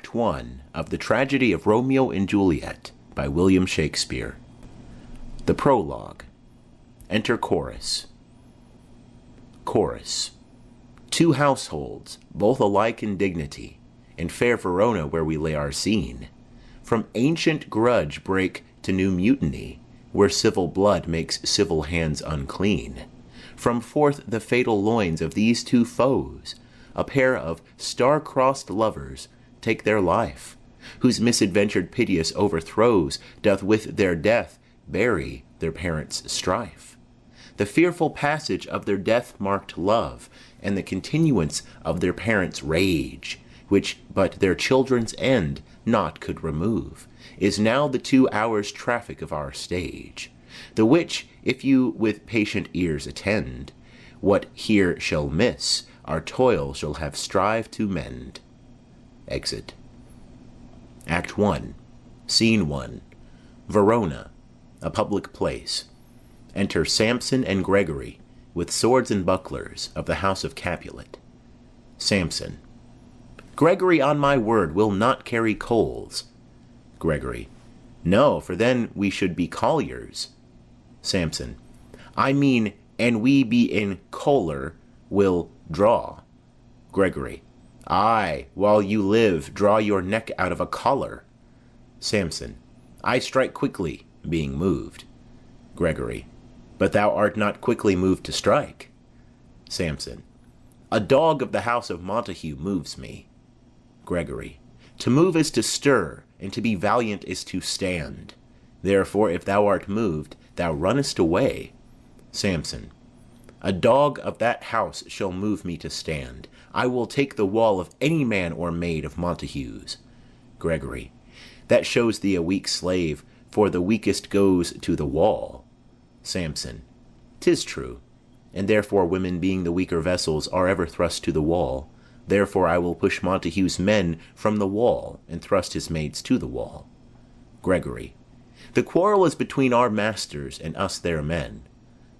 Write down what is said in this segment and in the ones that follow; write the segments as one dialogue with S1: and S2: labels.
S1: Act 1 of the Tragedy of Romeo and Juliet by William Shakespeare. The Prologue. Enter Chorus. Chorus. Two households, both alike in dignity, in fair Verona where we lay our scene, from ancient grudge break to new mutiny, where civil blood makes civil hands unclean. From forth the fatal loins of these two foes, a pair of star-crossed lovers take their life, whose misadventured piteous overthrows doth with their death bury their parents' strife. The fearful passage of their death-marked love, and the continuance of their parents' rage, which but their children's end not could remove, is now the 2 hours' traffic of our stage, the which, if you with patient ears attend, what here shall miss, our toil shall have strive to mend. Exit. Act 1. Scene 1. Verona, a public place. Enter Samson and Gregory, with swords and bucklers, of the house of Capulet. Samson. Gregory, on my word, will not carry coals. Gregory. No, for then we should be colliers. Samson. I mean, and we be in choler, will draw. Gregory. Ay, while you live, draw your neck out of a collar. Samson. I strike quickly, being moved. Gregory. But thou art not quickly moved to strike. Samson. A dog of the house of Montague moves me. Gregory. To move is to stir, and to be valiant is to stand. Therefore, if thou art moved, thou runnest away. Samson. A dog of that house shall move me to stand. I will take the wall of any man or maid of Montague's. Gregory. That shows thee a weak slave, for the weakest goes to the wall. Samson. 'Tis true, and therefore women being the weaker vessels are ever thrust to the wall. Therefore I will push Montague's men from the wall, and thrust his maids to the wall. Gregory. The quarrel is between our masters and us their men.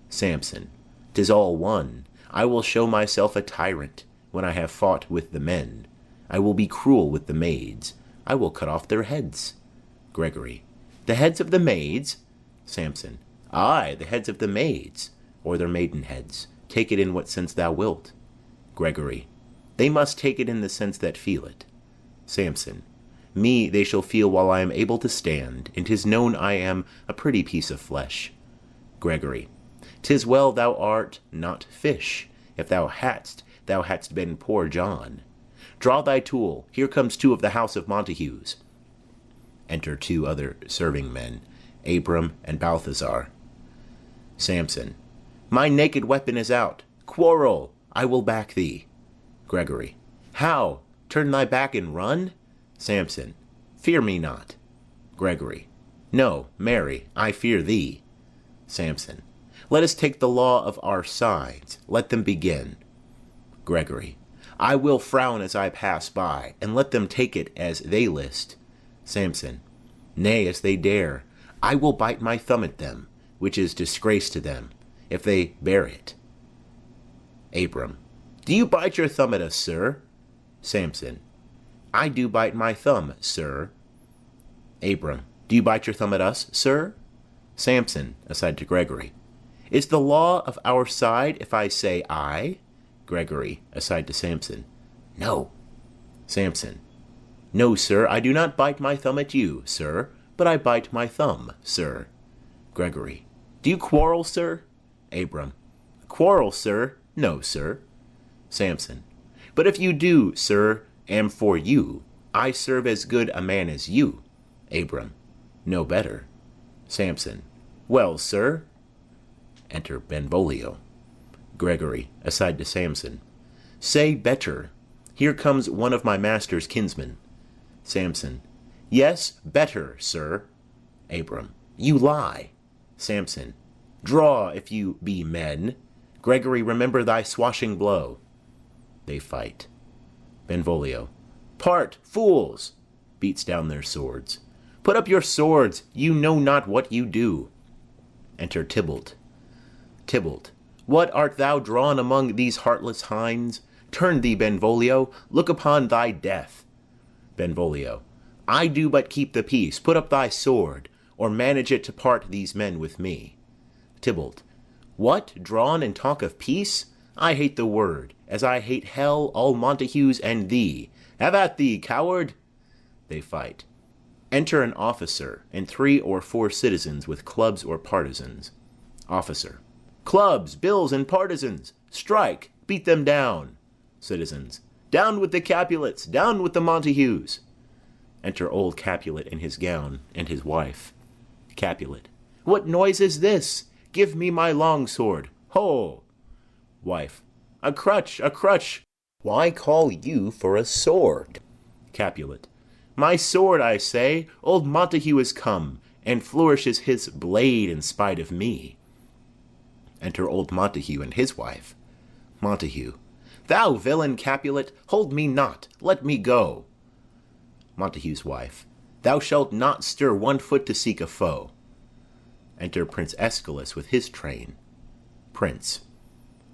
S1: Samson. 'Tis all one. I will show myself a tyrant when I have fought with the men. I will be cruel with the maids. I will cut off their heads. Gregory. The heads of the maids? Samson. Ay, the heads of the maids, or their maiden heads. Take it in what sense thou wilt. Gregory. They must take it in the sense that feel it. Samson. Me they shall feel while I am able to stand, and 'tis known I am a pretty piece of flesh. Gregory. 'Tis well thou art not fish. If thou hadst been poor John. Draw thy tool. Here comes 2 of the house of Montague's. Enter 2 other serving men, Abram and Balthazar. Samson. My naked weapon is out. Quarrel. I will back thee. Gregory. How? Turn thy back and run? Samson. Fear me not. Gregory. No, marry, I fear thee. Samson. Let us take the law of our sides. Let them begin. Gregory. I will frown as I pass by, and let them take it as they list. Samson. Nay, as they dare. I will bite my thumb at them, which is disgrace to them, if they bear it. Abram. Do you bite your thumb at us, sir? Samson. I do bite my thumb, sir. Abram. Do you bite your thumb at us, sir? Samson, aside to Gregory. Is the law of our side if I say I? Gregory, aside to Samson. No. Samson. No, sir, I do not bite my thumb at you, sir, but I bite my thumb, sir. Gregory. Do you quarrel, sir? Abram. Quarrel, sir? No, sir. Samson. But if you do, sir, am for you, I serve as good a man as you. Abram. No better. Samson. Well, sir. Enter Benvolio. Gregory, aside to Samson. Say better. Here comes one of my master's kinsmen. Samson. Yes, better, sir. Abram. You lie. Samson. Draw, if you be men. Gregory, remember thy swashing blow. They fight. Benvolio. Part, fools! Beats down their swords. Put up your swords, you know not what you do. Enter Tybalt. Tybalt. What art thou drawn among these heartless hinds? Turn thee, Benvolio, look upon thy death. Benvolio. I do but keep the peace. Put up thy sword, or manage it to part these men with me. Tybalt. What, drawn and talk of peace? I hate the word, as I hate hell, all Montagues, and thee. Have at thee, coward! They fight. Enter an officer and 3 or 4 citizens with clubs or partisans. Officer. Clubs, bills, and partisans! Strike! Beat them down! Citizens. Down with the Capulets! Down with the Montagues! Enter old Capulet in his gown, and his wife. Capulet. What noise is this? Give me my long sword. Ho! Wife. A crutch, a crutch! Why call you for a sword? Capulet. My sword, I say. Old Montague is come, and flourishes his blade in spite of me. Enter old Montague and his wife. Montague. Thou villain Capulet, hold me not, let me go. Montague's wife. Thou shalt not stir 1 foot to seek a foe. Enter Prince Escalus with his train. Prince.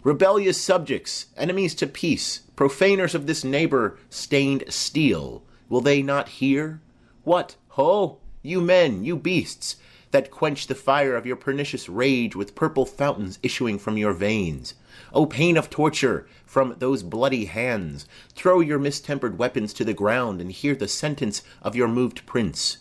S1: Rebellious subjects, enemies to peace, profaners of this neighbor-stained steel, will they not hear? What, ho! You men, you beasts, that quench the fire of your pernicious rage with purple fountains issuing from your veins. O pain of torture from those bloody hands, throw your mistempered weapons to the ground and hear the sentence of your moved prince.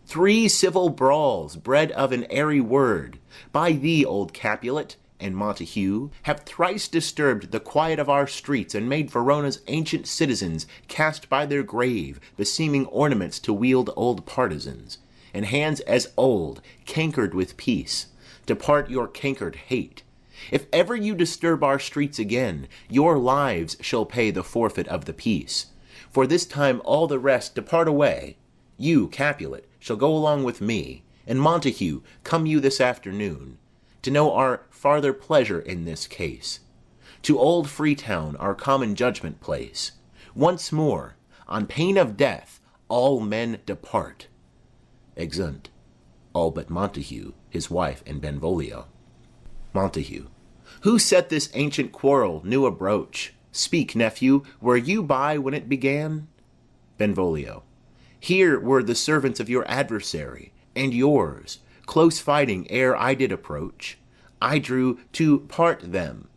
S1: 3 civil brawls, bred of an airy word, by thee, old Capulet, and Montague, have thrice disturbed the quiet of our streets, and made Verona's ancient citizens cast by their grave beseeming ornaments to wield old partisans, and hands as old, cankered with peace. Depart your cankered hate. If ever you disturb our streets again, your lives shall pay the forfeit of the peace. For this time all the rest depart away. You, Capulet, shall go along with me, and Montague, come you this afternoon, to know our farther pleasure in this case. To old Freetown, our common judgment place. Once more, on pain of death, all men depart. Exeunt. All but Montague, his wife, and Benvolio. Montague. Who set this ancient quarrel new abroach? Speak, nephew, were you by when it began? Benvolio. Here were the servants of your adversary, and yours, close fighting ere I did approach. I drew to part them.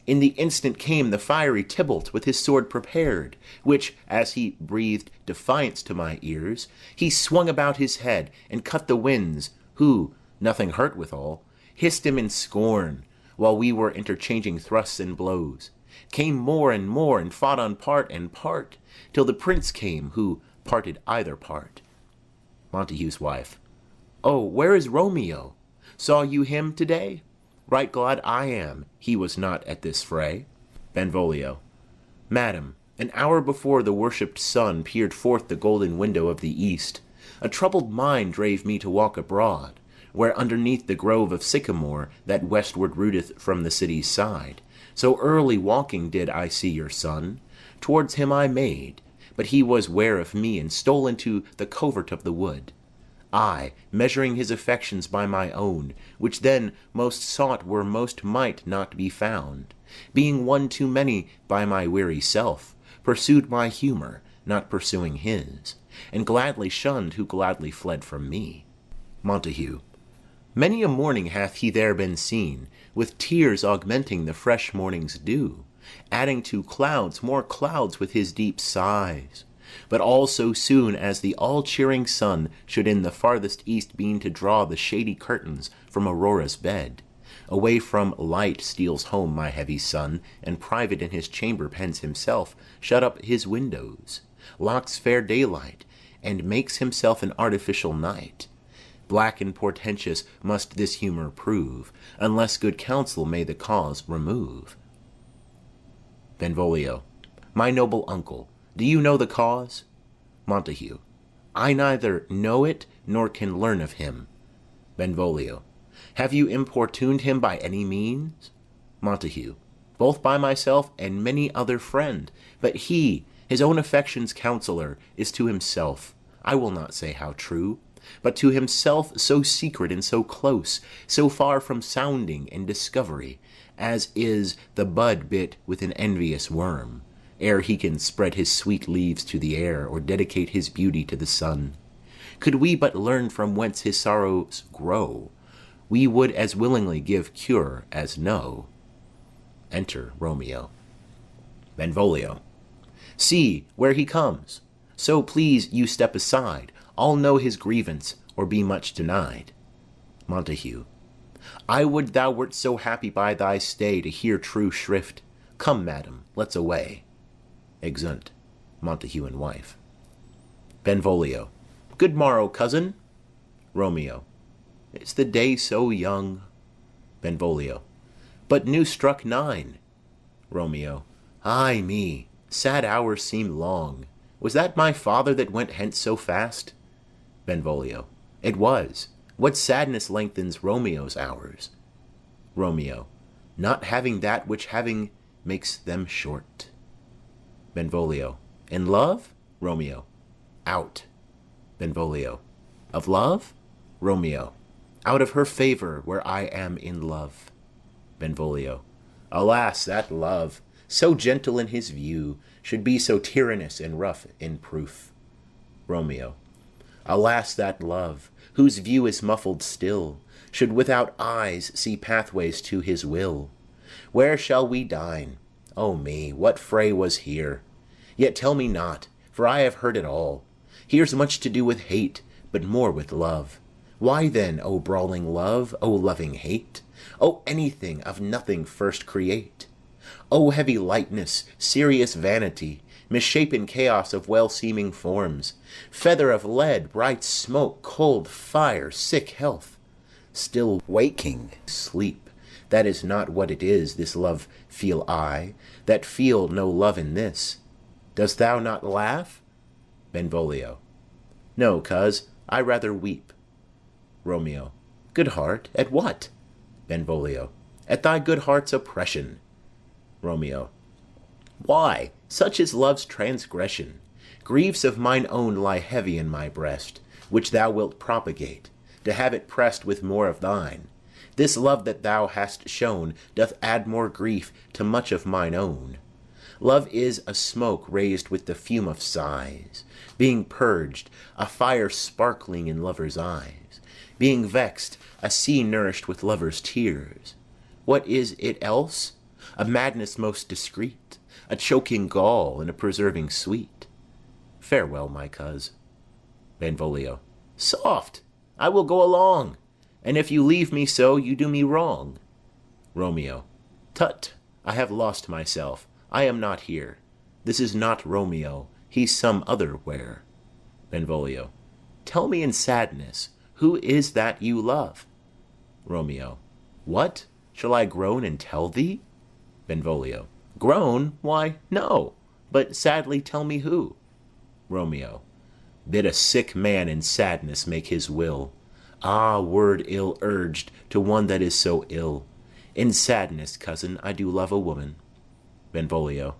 S1: In the instant came the fiery Tybalt with his sword prepared, which, as he breathed defiance to my ears, he swung about his head and cut the winds, who, nothing hurt withal, hissed him in scorn, while we were interchanging thrusts and blows, came more and fought on part and part, till the prince came, who parted either part. Montague's wife. Oh, where is Romeo? Saw you him to-day? Right glad I am he was not at this fray. Benvolio. Madam, an hour before the worshipped sun peered forth the golden window of the east, a troubled mind drave me to walk abroad, where underneath the grove of sycamore that westward rooteth from the city's side, so early walking did I see your son. Towards him I made, but he was ware of me, and stole into the covert of the wood. I, measuring his affections by my own, which then most sought where most might not be found, being one too many by my weary self, pursued my humour, not pursuing his, and gladly shunned who gladly fled from me. Montague. Many a morning hath he there been seen, with tears augmenting the fresh morning's dew, adding to clouds more clouds with his deep sighs. But all so soon as the all-cheering sun should in the farthest east beam to draw the shady curtains from Aurora's bed, away from light steals home my heavy son, and private in his chamber pens himself, shut up his windows, locks fair daylight, and makes himself an artificial night. Black and portentous must this humour prove, unless good counsel may the cause remove. Benvolio. My noble uncle, do you know the cause? Montague. I neither know it nor can learn of him. Benvolio. Have you importuned him by any means? Montague. Both by myself and many other friend, but he, his own affection's counsellor, is to himself, I will not say how true, but to himself so secret and so close, so far from sounding and discovery, as is the bud bit with an envious worm, ere he can spread his sweet leaves to the air, or dedicate his beauty to the sun. Could we but learn from whence his sorrows grow, we would as willingly give cure as no. Enter Romeo. Benvolio. See, where he comes. So please you step aside. I'll know his grievance, or be much denied. Montague. I would thou wert so happy by thy stay to hear true shrift. Come, madam, let's away. Exeunt. Montague and wife. Benvolio. Good morrow, cousin. Romeo. Is the day so young? Benvolio. But new struck 9. Romeo. Ay me, sad hours seem long. Was that my father that went hence so fast? Benvolio. It was. What sadness lengthens Romeo's hours? Romeo. Not having that which having makes them short. Benvolio. In love? Romeo. Out. Benvolio. Of love? Romeo. Out of her favour where I am in love. Benvolio. Alas, that love, so gentle in his view, should be so tyrannous and rough in proof. Romeo. Alas, that love, whose view is muffled still, should without eyes see pathways to his will. Where shall we dine? O me, what fray was here? Yet tell me not, for I have heard it all. Here's much to do with hate, but more with love. Why then, O brawling love, O loving hate? O anything of nothing first create? O heavy lightness, serious vanity, misshapen chaos of well-seeming forms, feather of lead, bright smoke, cold fire, sick health, still waking sleep, that is not what it is, this love feel I, that feel no love in this. Dost thou not laugh? Benvolio. No, coz, I rather weep. Romeo. Good heart, at what? Benvolio. At thy good heart's oppression. Romeo. Why, such is love's transgression. Griefs of mine own lie heavy in my breast, which thou wilt propagate, to have it pressed with more of thine. This love that thou hast shown doth add more grief to much of mine own. Love is a smoke raised with the fume of sighs, being purged, a fire sparkling in lovers' eyes, being vexed, a sea nourished with lovers' tears. What is it else? A madness most discreet, a choking gall and a preserving sweet. Farewell, my coz. Benvolio. Soft! I will go along, and if you leave me so, you do me wrong. Romeo. Tut! I have lost myself. I am not here. This is not Romeo. He's some other where. Benvolio. Tell me in sadness, who is that you love? Romeo. What? Shall I groan and tell thee? Benvolio. Groan? Why, no. But sadly tell me who. Romeo. Bid a sick man in sadness make his will. Ah, word ill urged to one that is so ill. In sadness, cousin, I do love a woman. Benvolio.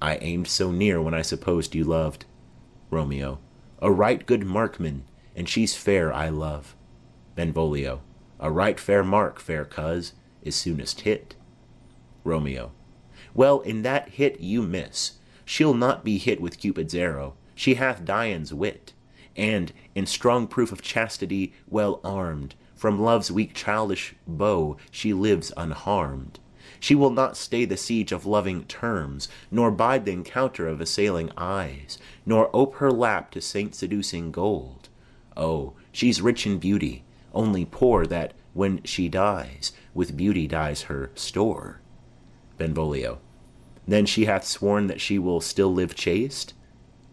S1: I aimed so near when I supposed you loved. Romeo. A right good markman, and she's fair I love. Benvolio. A right fair mark, fair coz, is soonest hit. Romeo. Well, in that hit you miss. She'll not be hit with Cupid's arrow. She hath Dian's wit, and, in strong proof of chastity, well armed, from love's weak childish bow she lives unharmed. She will not stay the siege of loving terms, nor bide the encounter of assailing eyes, nor ope her lap to saint-seducing gold. Oh, she's rich in beauty, only poor that, when she dies, with beauty dies her store. Benvolio. Then she hath sworn that she will still live chaste?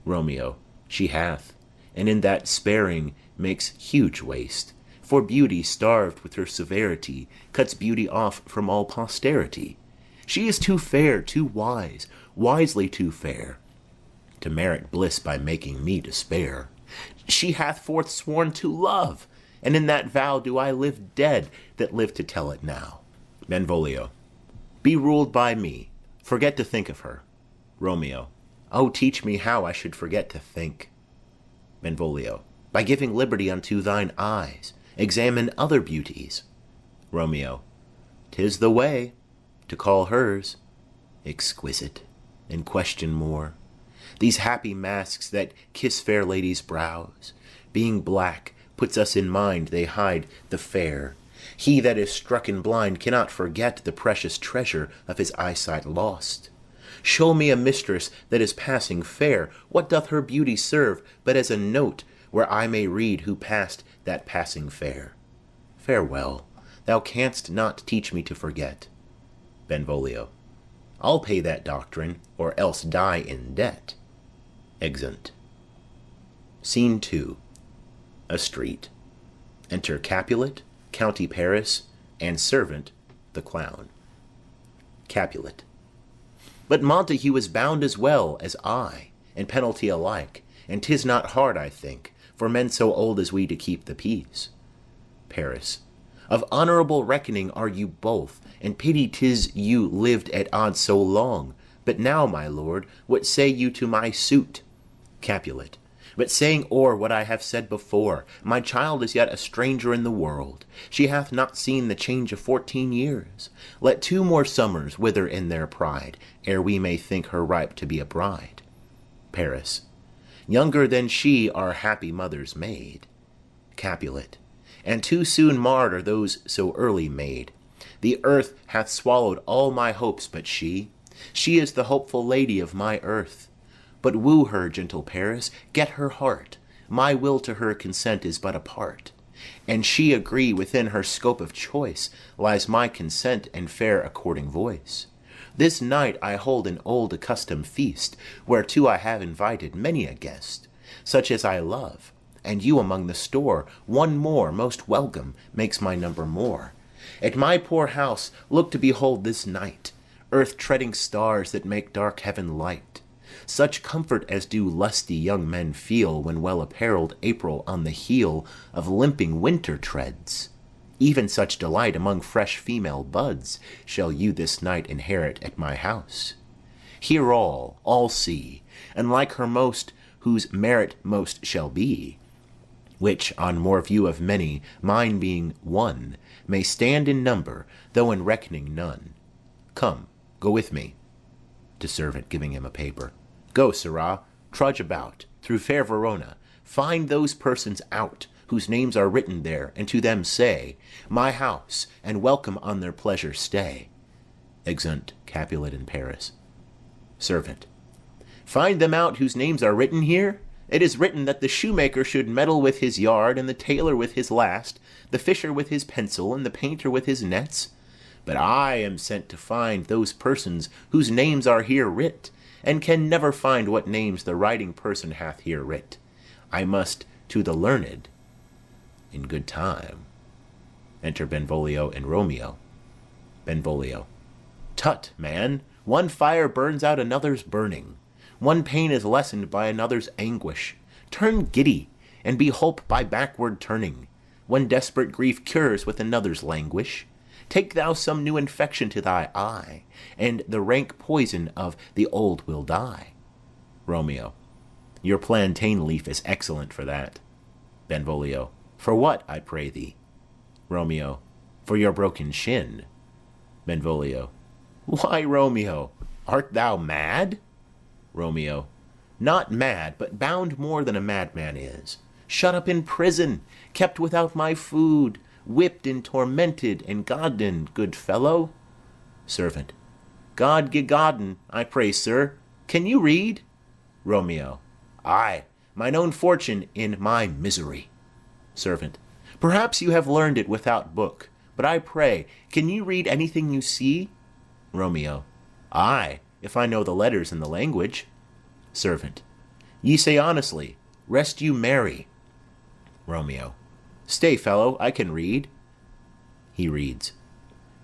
S1: Romeo. She hath, and in that sparing makes huge waste. For beauty, starved with her severity, cuts beauty off from all posterity. She is too fair, too wise, wisely too fair, to merit bliss by making me despair. She hath forsworn to love, and in that vow do I live dead that live to tell it now. Benvolio. Be ruled by me. Forget to think of her. Romeo. Oh, teach me how I should forget to think. Benvolio. By giving liberty unto thine eyes, examine other beauties. Romeo. 'Tis the way, to call hers exquisite. and question more. These happy masks that kiss fair ladies' brows, being black, puts us in mind they hide the fair. He that is strucken blind cannot forget the precious treasure of his eyesight lost. Show me a mistress that is passing fair. What doth her beauty serve but as a note where I may read who passed that passing fair? Farewell, thou canst not teach me to forget. Benvolio. I'll pay that doctrine, or else die in debt. Exeunt. Scene 2. A street. Enter Capulet, County Paris, and servant, the clown. Capulet. But Montague is bound as well as I, and penalty alike, and 'tis not hard, I think, for men so old as we to keep the peace. Paris. Of honourable reckoning are you both, and pity 'tis you lived at odds so long. But now, my lord, what say you to my suit? Capulet. But saying o'er what I have said before, my child is yet a stranger in the world. She hath not seen the change of 14 years. Let 2 more summers wither in their pride, ere we may think her ripe to be a bride. Paris. Younger than she are happy mothers made. Capulet. And too soon marred are those so early made. The earth hath swallowed all my hopes but she. She is the hopeful lady of my earth. But woo her, gentle Paris, get her heart. My will to her consent is but a part. And she agree within her scope of choice, lies my consent and fair according voice. This night I hold an old accustomed feast, whereto I have invited many a guest, such as I love, and you among the store. One more, most welcome, makes my number more. At my poor house look to behold this night, earth-treading stars that make dark heaven light. Such comfort as do lusty young men feel when well-apparelled April on the heel of limping winter treads. Even such delight among fresh female buds shall you this night inherit at my house. Hear all see, and like her most, whose merit most shall be, which, on more view of many, mine being one, may stand in number, though in reckoning none. Come, go with me. To servant, giving him a paper. Go, sirrah, trudge about, through fair Verona, find those persons out, whose names are written there, and to them say, my house, and welcome on their pleasure stay. Exeunt Capulet in Paris. Servant. Find them out whose names are written here? It is written that the shoemaker should meddle with his yard, and the tailor with his last, the fisher with his pencil, and the painter with his nets. But I am sent to find those persons whose names are here writ, and can never find what names the writing person hath here writ. I must to the learned in good time. Enter Benvolio and Romeo. Benvolio. Tut, man, one fire burns out another's burning. One pain is lessened by another's anguish. Turn giddy, and be hope by backward turning. One desperate grief cures with another's languish. Take thou some new infection to thy eye, and the rank poison of the old will die. Romeo. Your plantain leaf is excellent for that. Benvolio. For what, I pray thee? Romeo. For your broken shin. Benvolio. Why, Romeo, art thou mad? Romeo. Not mad, but bound more than a madman is. Shut up in prison, kept without my food, whipped and tormented and godden, good fellow. Servant. God gegodden, I pray, sir. Can you read? Romeo. Ay, mine own fortune in my misery. Servant. Perhaps you have learned it without book, but I pray, can you read anything you see? Romeo. Ay, if I know the letters and the language. Servant. Ye say honestly, rest you merry. Romeo. Stay, fellow, I can read. He reads.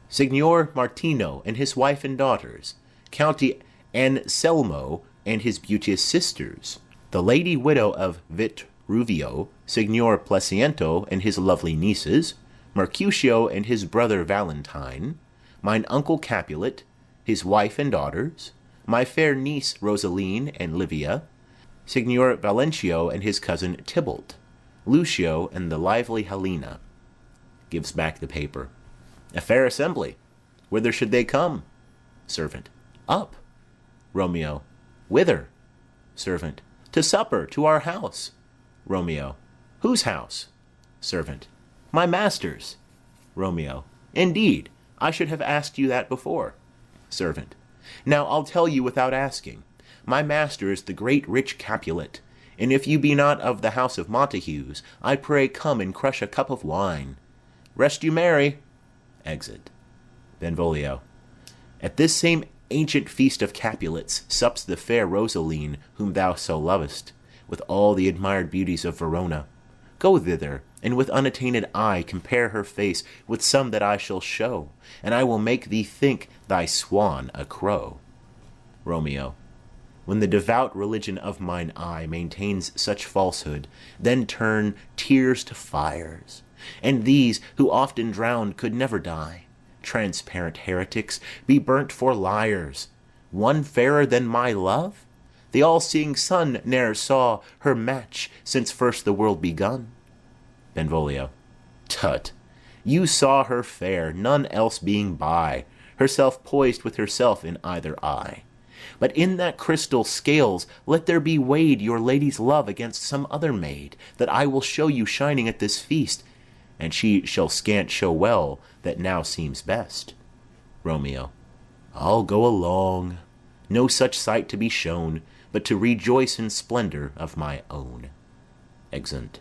S1: Signor Martino and his wife and daughters, County Anselmo and his beauteous sisters, the lady widow of Vitruvio, Signor Placiento and his lovely nieces, Mercutio and his brother Valentine, mine uncle Capulet, his wife and daughters, my fair niece Rosaline and Livia, Signor Valentio and his cousin Tybalt, Lucio and the lively Helena. Gives back the paper. A fair assembly. Whither should they come? Servant. Up. Romeo. Whither? Servant. To supper, to our house. Romeo. Whose house? Servant. My master's. Romeo. Indeed, I should have asked you that before. Servant. Now I'll tell you without asking. My master is the great rich Capulet, and if you be not of the house of Montagues, I pray come and crush a cup of wine. Rest you merry. Exit. Benvolio. At this same ancient feast of Capulets sups the fair Rosaline, whom thou so lovest, with all the admired beauties of Verona. Go thither, and with unattainted eye compare her face with some that I shall show, and I will make thee think thy swan a crow. Romeo. When the devout religion of mine eye maintains such falsehood, then turn tears to fires, and these, who often drowned, could never die. Transparent heretics, be burnt for liars. One fairer than my love? The all-seeing sun ne'er saw her match since first the world begun. Benvolio. Tut! You saw her fair, none else being by, herself poised with herself in either eye. But in that crystal scales let there be weighed your lady's love against some other maid, that I will show you shining at this feast, and she shall scant show well that now seems best. Romeo. I'll go along. No such sight to be shown, but to rejoice in splendor of my own. Exeunt.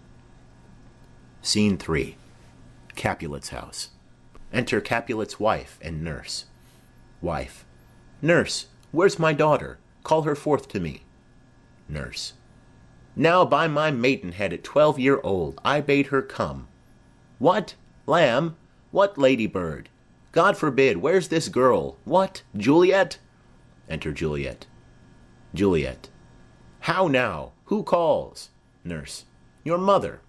S1: Scene 3. Capulet's house. Enter Capulet's wife and nurse. Wife. Nurse, where's my daughter? Call her forth to me. Nurse. Now by my maidenhead at 12-year-old I bade her come. What, lamb? What, ladybird? God forbid, where's this girl? What, Juliet? Enter Juliet. Juliet. How now? Who calls? Nurse. Your mother.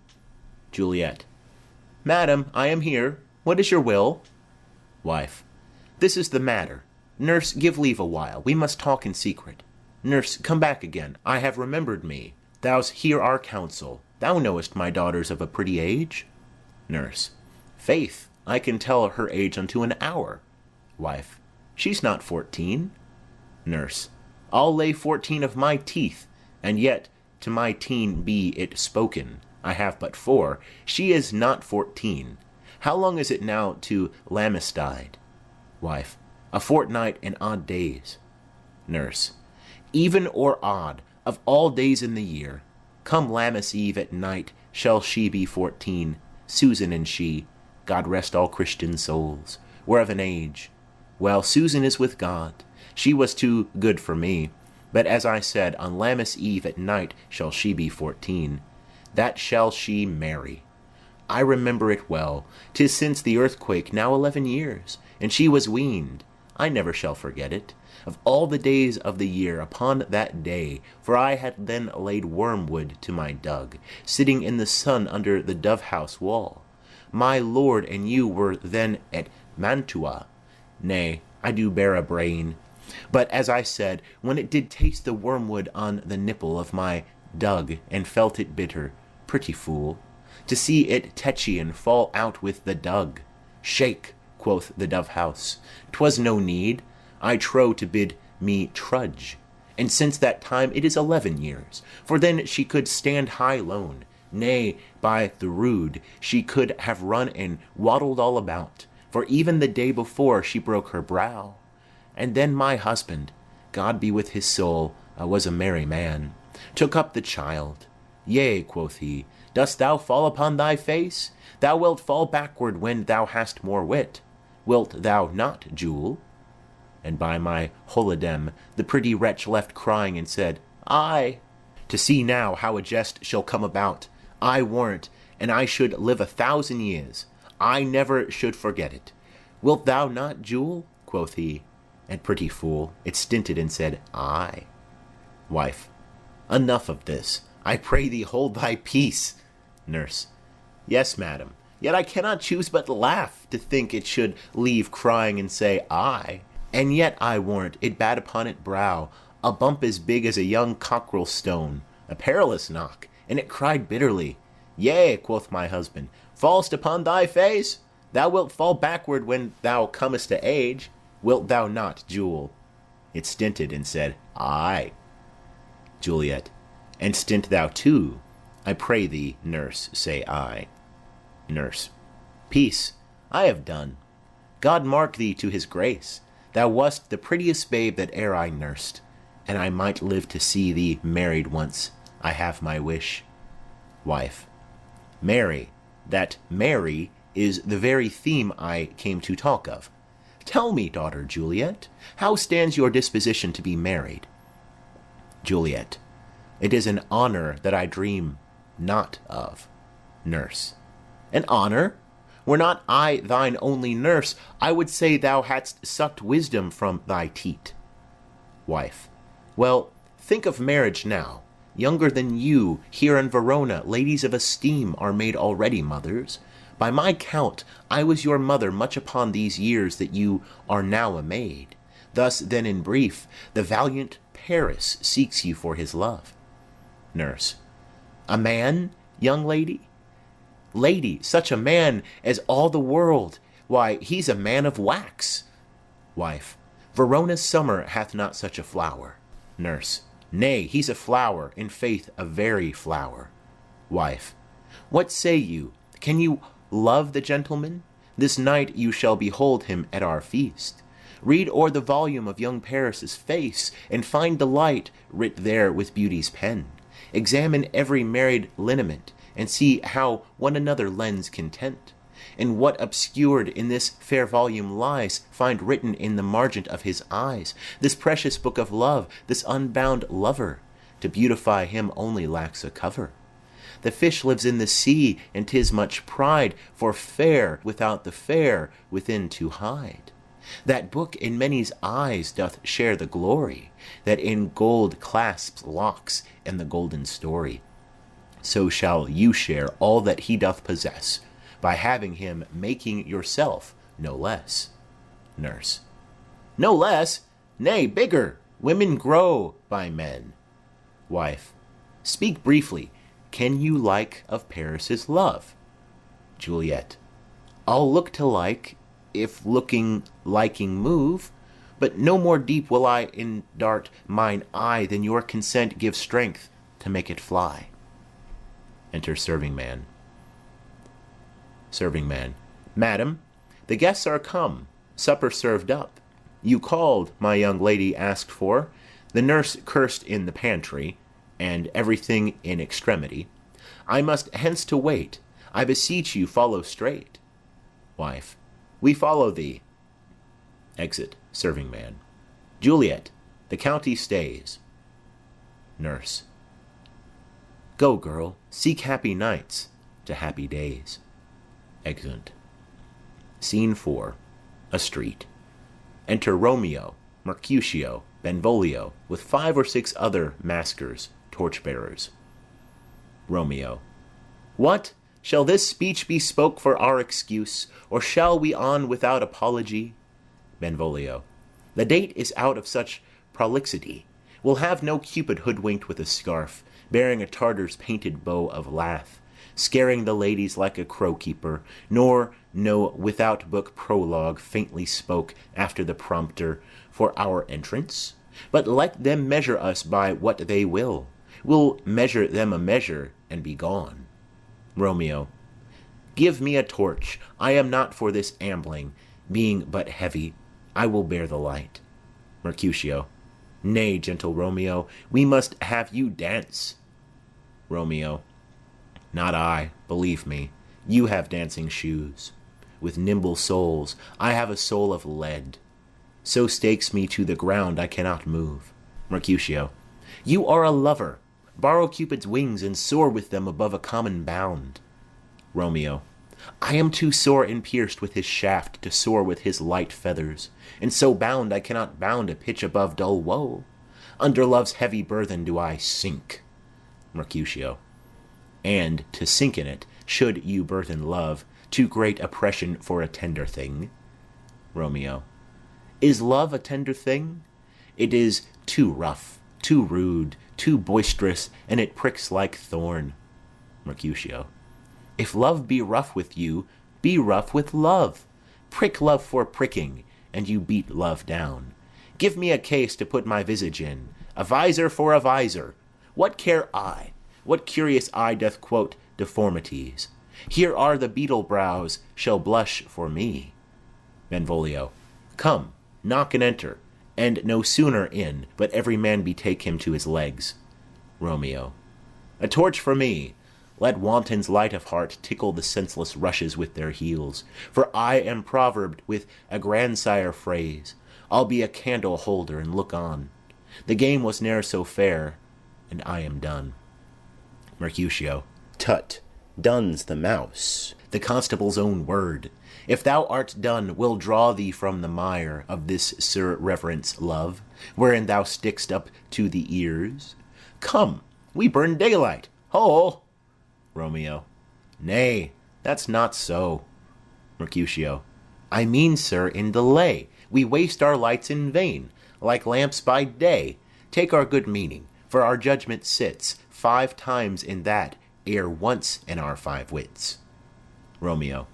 S1: Juliet. Madam, I am here. What is your will? Wife. This is the matter. Nurse, give leave a while. We must talk in secret. Nurse, come back again. I have remembered me. Thou's hear our counsel. Thou knowest my daughter's of a pretty age. Nurse. Faith, I can tell her age unto an hour. Wife. She's not 14. Nurse. I'll lay 14 of my teeth, and yet to my teen be it spoken. I have but 4. She is not 14. How long is it now to Lamistide? Wife. A fortnight and odd days. Nurse. Even or odd, of all days in the year, come Lammas Eve at night, shall she be 14. Susan and she, God rest all Christian souls, were of an age. Well, Susan is with God. She was too good for me. But as I said, on Lammas Eve at night shall she be 14. That shall she marry. I remember it well. 'Tis since the earthquake, now 11 years, and she was weaned. I never shall forget it. Of all the days of the year, upon that day, for I had then laid wormwood to my dug, sitting in the sun under the dove-house wall. My lord and you were then at Mantua. Nay, I do bear a brain. But, as I said, when it did taste the wormwood on the nipple of my dug, and felt it bitter, pretty fool, to see it Techian fall out with the dug. Shake, quoth the dove-house. 'Twas no need, I trow, to bid me trudge. And since that time it is 11 years, for then she could stand high lone. Nay, by the rood, she could have run and waddled all about, for even the day before she broke her brow. And then my husband, God be with his soul, was a merry man, took up the child. Yea, quoth he, dost thou fall upon thy face? Thou wilt fall backward when thou hast more wit. Wilt thou not, Jewel? And by my holidem, the pretty wretch left crying and said, Ay. To see now how a jest shall come about, I warrant, and I should live 1,000 years, I never should forget it. Wilt thou not, Jewel? Quoth he. And pretty fool, it stinted and said, Ay. Wife. Enough of this. I pray thee hold thy peace. Nurse. Yes, madam. Yet I cannot choose but laugh, to think it should leave crying and say, Ay. And yet, I warrant, it bad upon it brow, a bump as big as a young cockerel stone, a perilous knock, and it cried bitterly. Yea, quoth my husband, fall'st upon thy face? Thou wilt fall backward when thou comest to age. Wilt thou not, Jewel? It stinted and said, Aye. Juliet. And stint thou too. I pray thee, nurse, say I. Nurse. Peace, I have done. God mark thee to his grace. Thou wast the prettiest babe that e'er I nursed, and I might live to see thee married once. I have my wish. Wife. Mary, that Mary is the very theme I came to talk of. Tell me, daughter Juliet, how stands your disposition to be married? Juliet. It is an honor that I dream not of. Nurse. An honor? Were not I thine only nurse, I would say thou hadst sucked wisdom from thy teat. Wife. Well, think of marriage now. Younger than you, here in Verona, ladies of esteem are made already mothers. By my count, I was your mother much upon these years that you are now a maid. Thus, then, in brief, the valiant Paris seeks you for his love. Nurse. A man, young lady? Lady, such a man as all the world. Why, he's a man of wax. Wife. Verona's summer hath not such a flower. Nurse. Nay, he's a flower, in faith a very flower. Wife. What say you? Can you love the gentleman? This night you shall behold him at our feast. Read o'er the volume of young Paris's face, and find delight writ there with beauty's pen. Examine every married lineament, and see how one another lends content. And what obscured in this fair volume lies, find written in the margent of his eyes. This precious book of love, this unbound lover, to beautify him only lacks a cover. The fish lives in the sea, and 'tis much pride for fair without the fair within to hide. That book in many's eyes doth share the glory, that in gold clasps locks and the golden story. So shall you share all that he doth possess, by having him making yourself no less. Nurse. No less? Nay, bigger. Women grow by men. Wife. Speak briefly. Can you like of Paris's love? Juliet. I'll look to like, if looking liking move, but no more deep will I indart mine eye than your consent gives strength to make it fly. Enter serving man. Serving man. Madam, the guests are come, supper served up. You called, my young lady asked for, the nurse cursed in the pantry, and everything in extremity. I must hence to wait. I beseech you follow straight. Wife. We follow thee. Exit serving man. Juliet, the county stays. Nurse. Go, girl, seek happy nights to happy days. Exeunt. Scene 4. A street. Enter Romeo, Mercutio, Benvolio, with 5 or 6 other maskers, torch-bearers. Romeo. What? Shall this speech be spoke for our excuse, or shall we on without apology? Benvolio. The date is out of such prolixity. We'll have no Cupid hoodwinked with a scarf, bearing a Tartar's painted bow of lath, scaring the ladies like a crow-keeper, nor no without-book prologue faintly spoke after the prompter for our entrance. But let them measure us by what they will. We'll measure them a measure, and be gone. Romeo. Give me a torch. I am not for this ambling, being but heavy. I will bear the light. Mercutio. Nay, gentle Romeo, we must have you dance. Romeo. Not I, believe me. You have dancing shoes. With nimble souls, I have a soul of lead. So stakes me to the ground I cannot move. Mercutio. You are a lover. Borrow Cupid's wings and soar with them above a common bound. Romeo. I am too sore and pierced with his shaft to soar with his light feathers, and so bound I cannot bound a pitch above dull woe. Under love's heavy burthen do I sink. Mercutio. And to sink in it, should you burthen love, too great oppression for a tender thing. Romeo. Is love a tender thing? It is too rough, too rude, too boisterous, and it pricks like thorn. Mercutio. If love be rough with you, be rough with love. Prick love for pricking, and you beat love down. Give me a case to put my visage in, a visor for a visor. What care I? What curious eye doth quote deformities? Here are the beetle brows shall blush for me. Benvolio. Come, knock and enter, and no sooner in, but every man betake him to his legs. Romeo. A torch for me. Let wantons light of heart tickle the senseless rushes with their heels, for I am proverbed with a grandsire phrase. I'll be a candle holder and look on. The game was ne'er so fair, and I am done. Mercutio. Tut, done's the mouse, the constable's own word. If thou art done, we'll draw thee from the mire of this Sir Reverence love, wherein thou stick'st up to the ears. Come, we burn daylight. Ho! Romeo. Nay, that's not so. Mercutio. I mean, sir, in delay. We waste our lights in vain, like lamps by day. Take our good meaning, for our judgment sits 5 times in that, ere once in our 5 wits. Romeo.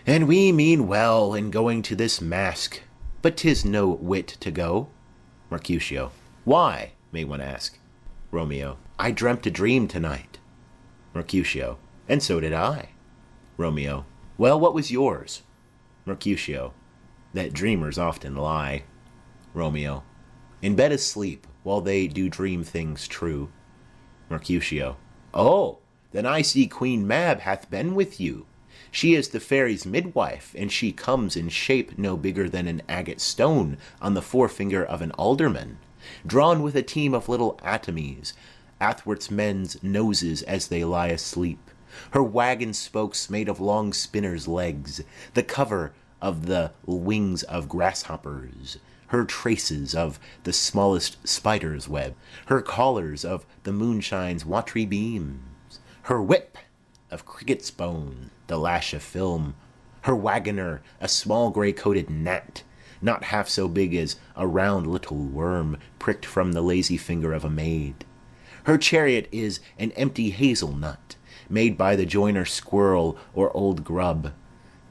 S1: And we mean well in going to this mask, but 'tis no wit to go. Mercutio. Why, may one ask? Romeo. I dreamt a dream tonight. Mercutio. And so did I. Romeo. Well, what was yours? Mercutio. That dreamers often lie. Romeo. In bed asleep, while they do dream things true. Mercutio. Oh, then I see Queen Mab hath been with you. She is the fairy's midwife, and she comes in shape no bigger than an agate stone on the forefinger of an alderman, drawn with a team of little atomies, athwards men's noses as they lie asleep. Her wagon spokes made of long spinners' legs, the cover of the wings of grasshoppers, her traces of the smallest spider's web, her collars of the moonshine's watery beams, her whip of cricket's bone, the lash of film, her wagoner a small grey-coated gnat, not half so big as a round little worm pricked from the lazy finger of a maid. Her chariot is an empty hazel-nut, made by the joiner squirrel or old grub,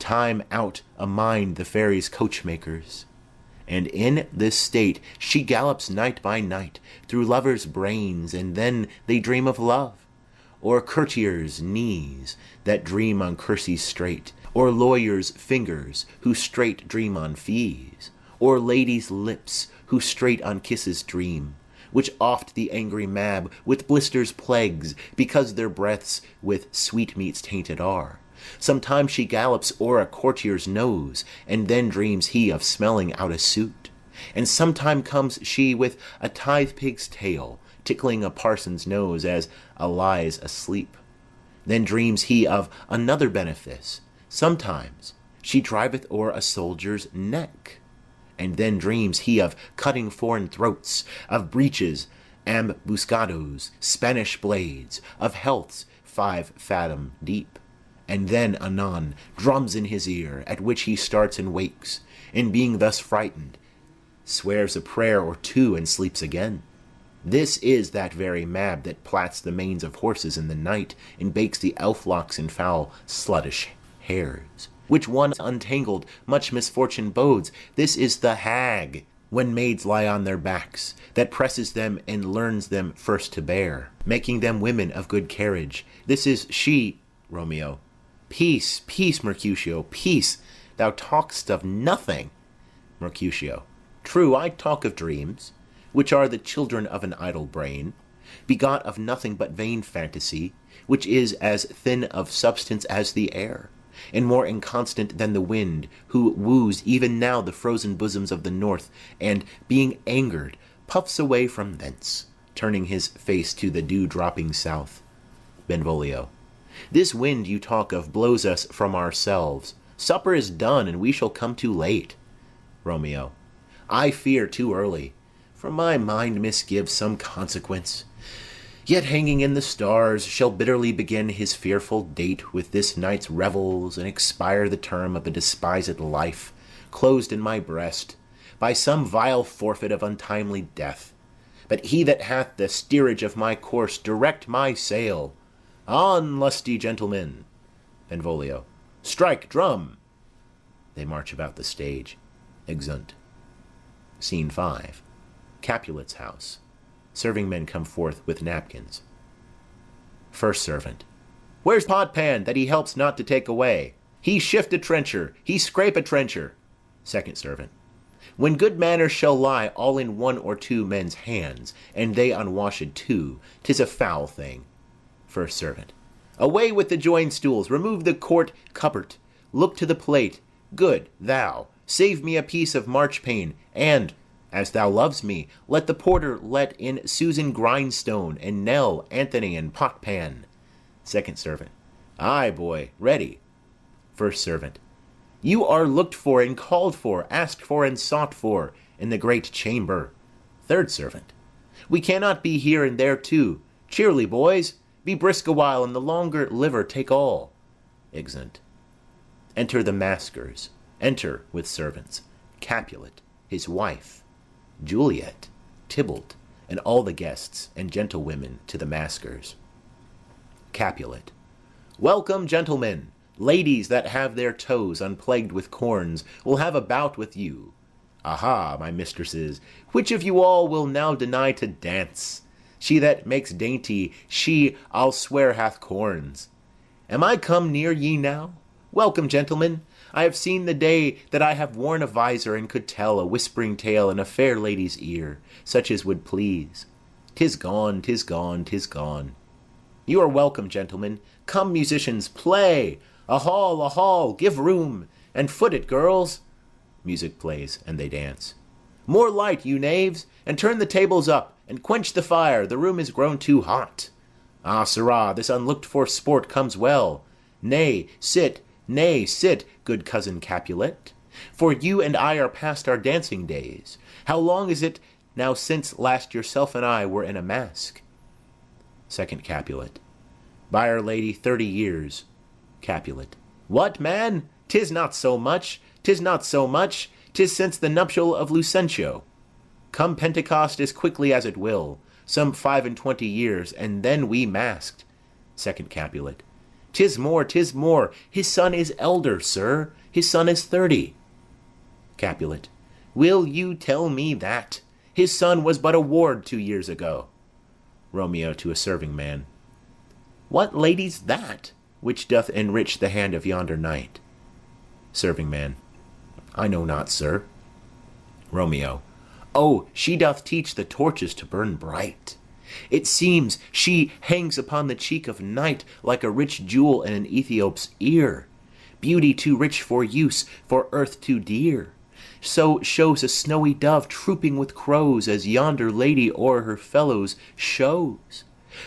S1: time out a mind the fairies' coachmakers. And in this state she gallops night by night through lovers' brains, and then they dream of love, or courtiers' knees that dream on kerseys straight, or lawyers' fingers who straight dream on fees, or ladies' lips who straight on kisses dream, which oft the angry Mab with blisters plagues, because their breaths with sweetmeats tainted are. Sometimes she gallops o'er a courtier's nose, and then dreams he of smelling out a suit. And sometime comes she with a tithe-pig's tail, tickling a parson's nose as a lies asleep. Then dreams he of another benefice. Sometimes she driveth o'er a soldier's neck. And then dreams he of cutting foreign throats, of breaches, ambuscados, Spanish blades, of healths 5 fathom deep. And then anon drums in his ear, at which he starts and wakes, and being thus frightened, swears a prayer or 2 and sleeps again. This is that very Mab that plats the manes of horses in the night, and bakes the elf-locks in foul sluttish hairs, which once untangled much misfortune bodes. This is the hag, when maids lie on their backs, that presses them and learns them first to bear, making them women of good carriage. This is she. Romeo. Peace, peace, Mercutio, peace. Thou talk'st of nothing. Mercutio. True, I talk of dreams, which are the children of an idle brain, begot of nothing but vain fantasy, which is as thin of substance as the air, and more inconstant than the wind, who woos even now the frozen bosoms of the north, and, being angered, puffs away from thence, turning his face to the dew-dropping south. Benvolio. This wind you talk of blows us from ourselves. Supper is done, and we shall come too late. Romeo. I fear too early, for my mind misgives some consequence. Yet hanging in the stars shall bitterly begin his fearful date with this night's revels, and expire the term of a despised life, closed in my breast, by some vile forfeit of untimely death. But he that hath the steerage of my course direct my sail. On, lusty gentlemen. Benvolio. Strike, drum. They march about the stage. Exeunt. Scene 5. Capulet's house. Serving men come forth with napkins. First Servant. Where's Potpan, that he helps not to take away? He shift a trencher, he scrape a trencher. Second Servant. When good manners shall lie all in one or two men's hands, and they unwashed too, 'tis a foul thing. First Servant. Away with the joined stools, remove the court cupboard, look to the plate. Good, thou, save me a piece of marchpane, and, as thou loves me, let the porter let in Susan Grindstone, and Nell, Anthony, and Potpan. Second Servant. Aye, boy, ready. First Servant. You are looked for and called for, asked for and sought for, in the great chamber. Third Servant. We cannot be here and there too. Cheerly, boys, be brisk a while, and the longer liver take all. Exeunt. Enter the maskers. Enter, with servants, Capulet, his wife, Juliet, Tybalt, and all the guests and gentlewomen to the maskers. Capulet. Welcome, gentlemen. Ladies that have their toes unplagued with corns will have a bout with you. Aha, my mistresses, which of you all will now deny to dance? She that makes dainty, she, I'll swear, hath corns. Am I come near ye now? Welcome, gentlemen. I have seen the day that I have worn a visor and could tell a whispering tale in a fair lady's ear, such as would please. 'Tis gone, 'tis gone, 'tis gone. You are welcome, gentlemen. Come, musicians, play. A hall, give room, and foot it, girls. Music plays, and they dance. More light, you knaves, and turn the tables up, and quench the fire, the room is grown too hot. Ah, sirrah, this unlooked-for sport comes well. Nay, sit, good cousin Capulet, for you and I are past our dancing days. How long is it now since last yourself and I were in a mask? Second Capulet. By Our Lady, 30 years. Capulet. What, man? 'Tis not so much, 'tis not so much, 'tis since the nuptial of Lucentio. Come Pentecost as quickly as it will, some 25 years, and then we masked. Second Capulet. 'Tis more, 'tis more. His son is elder, sir. His son is 30. Capulet. Will you tell me that? His son was but a ward 2 years ago. Romeo to a serving man. What lady's that, which doth enrich the hand of yonder knight? Serving man. I know not, sir. Romeo. Oh, she doth teach the torches to burn bright. It seems she hangs upon the cheek of night like a rich jewel in an Ethiop's ear. Beauty too rich for use, for earth too dear. So shows a snowy dove trooping with crows, as yonder lady o'er her fellows shows.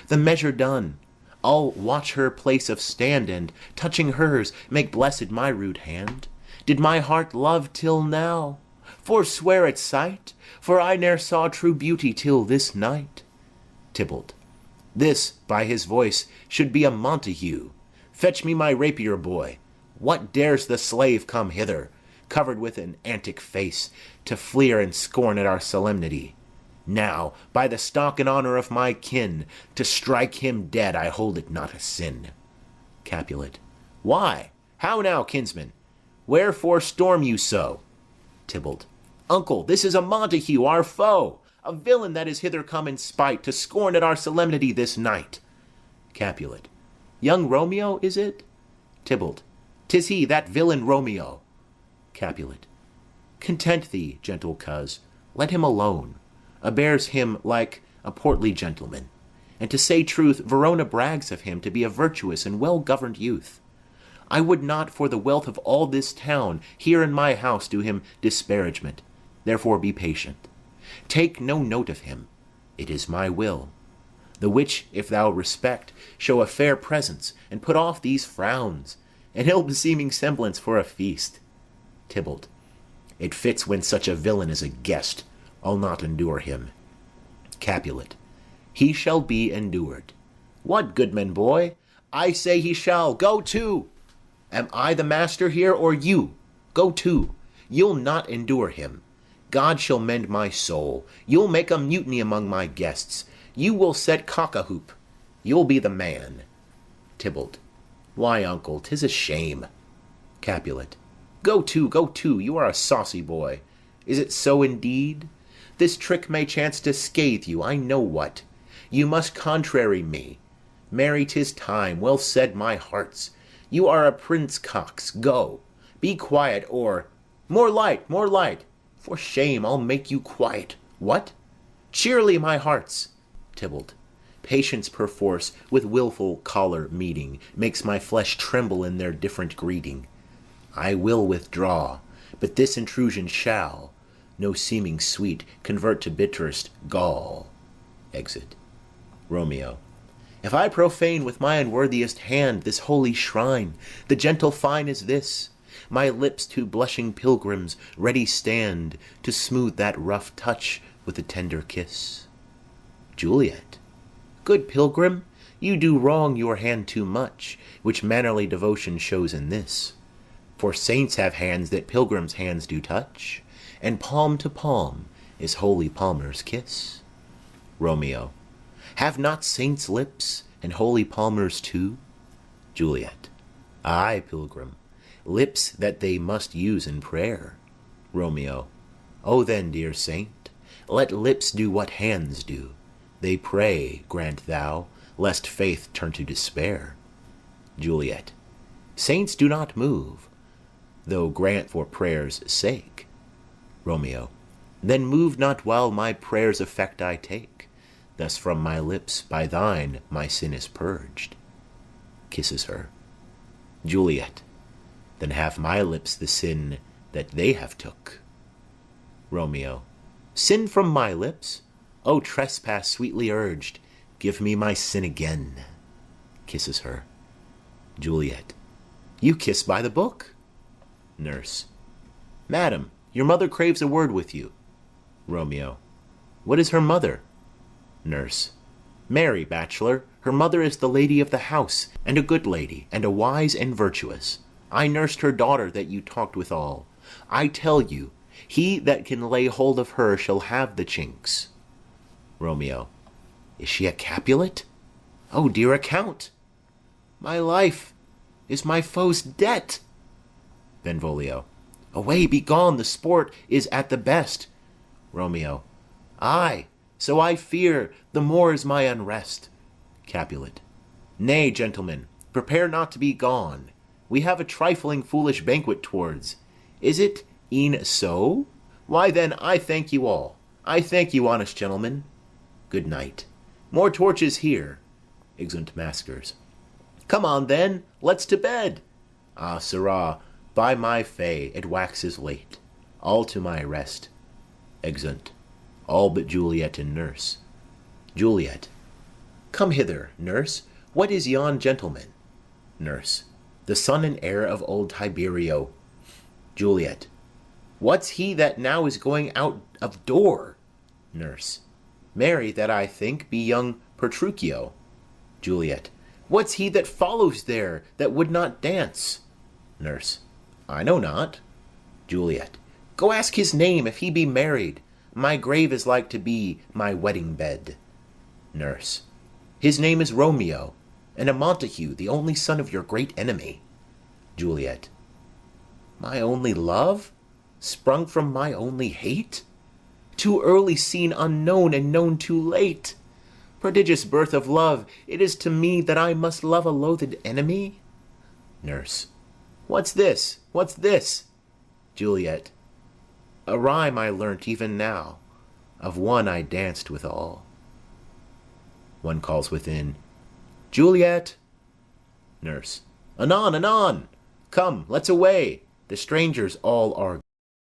S1: The measure done, I'll watch her place of stand, and, touching hers, make blessed my rude hand. Did my heart love till now? Forswear its sight, for I ne'er saw true beauty till this night. Tybalt. This, by his voice, should be a Montague. Fetch me my rapier, boy. What dares the slave come hither, covered with an antic face, to fleer and scorn at our solemnity? Now, by the stock and honour of my kin, to strike him dead I hold it not a sin. Capulet. Why? How now, kinsman? Wherefore storm you so? Tybalt. Uncle, this is a Montague, our foe, a villain that is hither come in spite to scorn at our solemnity this night. Capulet. Young Romeo, is it? Tybalt. 'Tis he, that villain Romeo. Capulet. Content thee, gentle coz, let him alone. Bears him like a portly gentleman. And to say truth, Verona brags of him to be a virtuous and well-governed youth. I would not for the wealth of all this town here in my house do him disparagement. Therefore be patient. Take no note of him. It is my will. The which, if thou respect, show a fair presence, and put off these frowns, an ill-beseeming semblance for a feast. Tybalt. It fits when such a villain is a guest. I'll not endure him. Capulet. He shall be endured. What, goodman boy? I say he shall. Go to. Am I the master here, or you? Go to. You'll not endure him. God shall mend my soul. You'll make a mutiny among my guests. You will set cock-a-hoop. You'll be the man. Tybalt. Why, uncle, 'tis a shame. Capulet. Go to, you are a saucy boy. Is it so indeed? This trick may chance to scathe you, I know what. You must contrary me. Marry, 'tis time, well said, my hearts. You are a prince cox, go. Be quiet, or more light, more light. For shame, I'll make you quiet. What? Cheerly, my hearts. Tybalt. Patience perforce with wilful choler meeting makes my flesh tremble in their different greeting. I will withdraw, but this intrusion shall no seeming sweet convert to bitterest gall. Exit. Romeo. If I profane with my unworthiest hand this holy shrine, the gentle fine is this: my lips to blushing pilgrims ready stand to smooth that rough touch with a tender kiss. Juliet. Good pilgrim, you do wrong your hand too much, which mannerly devotion shows in this. For saints have hands that pilgrims' hands do touch, and palm to palm is holy palmer's kiss. Romeo. Have not saints lips, and holy palmers too? Juliet. Ay, pilgrim, lips that they must use in prayer. Romeo. O then, dear saint, let lips do what hands do. They pray, grant thou, lest faith turn to despair. Juliet. Saints do not move, though grant for prayer's sake. Romeo. Then move not while my prayer's effect I take. Thus from my lips by thine my sin is purged. Kisses her. Juliet. Then have my lips the sin that they have took. Romeo. Sin from my lips? O trespass sweetly urged, give me my sin again. Kisses her. Juliet. You kiss by the book. Nurse. Madam, your mother craves a word with you. Romeo. What is her mother? Nurse. Mary, bachelor, her mother is the lady of the house, and a good lady, and a wise and virtuous. I nursed her daughter that you talked withal. I tell you, he that can lay hold of her shall have the chinks. Romeo. Is she a Capulet? Oh, dear account! My life is my foe's debt. Benvolio. Away, be gone, the sport is at the best. Romeo. Ay, so I fear, the more is my unrest. Capulet. Nay, gentlemen, prepare not to be gone. We have a trifling foolish banquet towards. Is it e'en so? Why then, I thank you all. I thank you, honest gentlemen. Good night. More torches here. Exeunt maskers. Come on, then, let's to bed. Ah, sirrah, by my fay, it waxes late. All to my rest. Exeunt. All but Juliet and nurse. Juliet. Come hither, nurse. What is yon gentleman? Nurse. The son and heir of old Tiberio. Juliet. What's he that now is going out of door? Nurse. Marry, that I think be young Petruchio. Juliet. What's he that follows there, that would not dance? Nurse. I know not. Juliet. Go ask his name, if he be married. My grave is like to be my wedding bed. Nurse. His name is Romeo, and a Montague, the only son of your great enemy. Juliet. My only love? Sprung from my only hate? Too early seen unknown, and known too late. Prodigious birth of love, it is to me that I must love a loathed enemy? Nurse. What's this? What's this? Juliet. A rhyme I learnt even now, of one I danced withal. One calls within. Juliet. Nurse. Anon, anon! Come, let's away. The strangers all are